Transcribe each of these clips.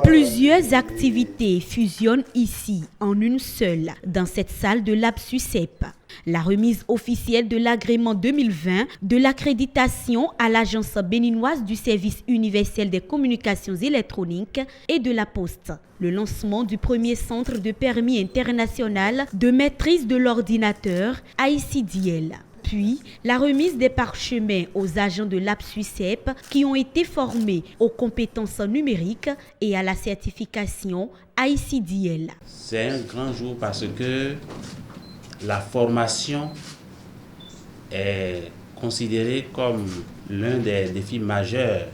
Plusieurs activités fusionnent ici en une seule, dans cette salle de l'APSUCEP. La remise officielle de l'agrément 2020 de l'accréditation à l'Agence béninoise du service universel des communications électroniques et de la Poste. Le lancement du premier centre de permis international de maîtrise de l'ordinateur ICDL. Puis, la remise des parchemins aux agents de l'APSUCEP qui ont été formés aux compétences numériques et à la certification ICDL. C'est un grand jour parce que la formation est considérée comme l'un des défis majeurs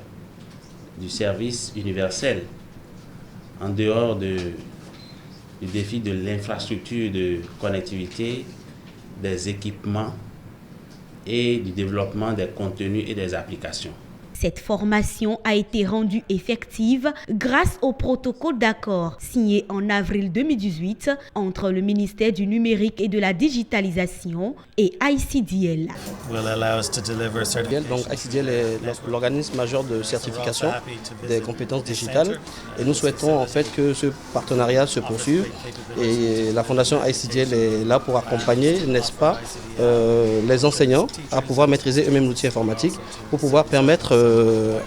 du service universel, en dehors du défi de l'infrastructure de connectivité, des équipements et du développement des contenus et des applications. Cette formation a été rendue effective grâce au protocole d'accord signé en avril 2018 entre le ministère du Numérique et de la Digitalisation et ICDL. Donc ICDL est l'organisme majeur de certification des compétences digitales et nous souhaitons en fait que ce partenariat se poursuive et la fondation ICDL est là pour accompagner, n'est-ce pas, les enseignants à pouvoir maîtriser eux-mêmes l'outil informatique pour pouvoir permettre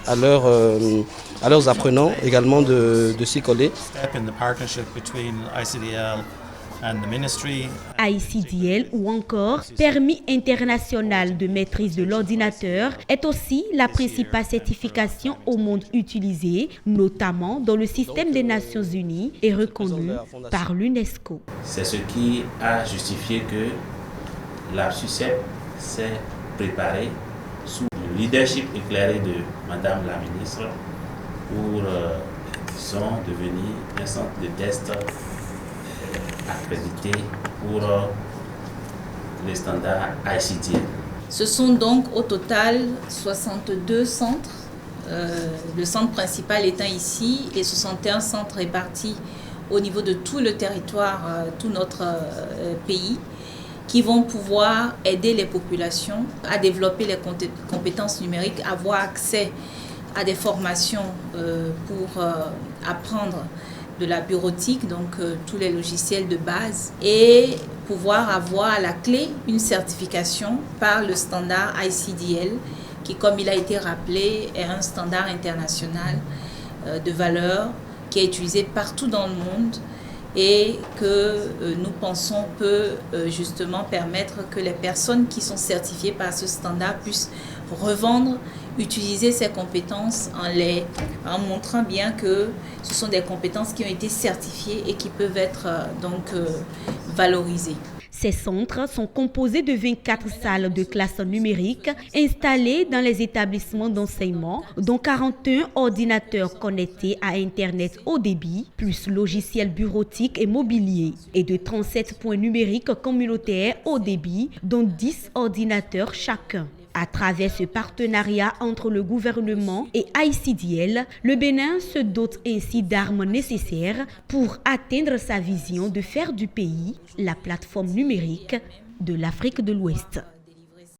à leurs apprenants également de s'y coller. ICDL ou encore Permis international de maîtrise de l'ordinateur est aussi la principale certification au monde utilisée, notamment dans le système des Nations Unies et reconnue par l'UNESCO. C'est ce qui a justifié que la SUCEP s'est préparée sous le leadership éclairé de Madame la ministre pour devenir un centre de test accrédité pour les standards ICDL. Ce sont donc au total 62 centres, le centre principal étant ici et 61 centres répartis au niveau de tout le territoire, tout notre pays, qui vont pouvoir aider les populations à développer les compétences numériques, avoir accès à des formations pour apprendre de la bureautique, donc tous les logiciels de base, et pouvoir avoir à la clé une certification par le standard ICDL, qui, comme il a été rappelé, est un standard international de valeur qui est utilisé partout dans le monde et que nous pensons peut justement permettre que les personnes qui sont certifiées par ce standard puissent revendre, utiliser ces compétences en montrant bien que ce sont des compétences qui ont été certifiées et qui peuvent être valorisées. Ces centres sont composés de 24 salles de classe numérique installées dans les établissements d'enseignement, dont 41 ordinateurs connectés à Internet haut débit, plus logiciels bureautiques et mobiliers, et de 37 points numériques communautaires haut débit, dont 10 ordinateurs chacun. À travers ce partenariat entre le gouvernement et ICDL, le Bénin se dote ainsi d'armes nécessaires pour atteindre sa vision de faire du pays la plateforme numérique de l'Afrique de l'Ouest.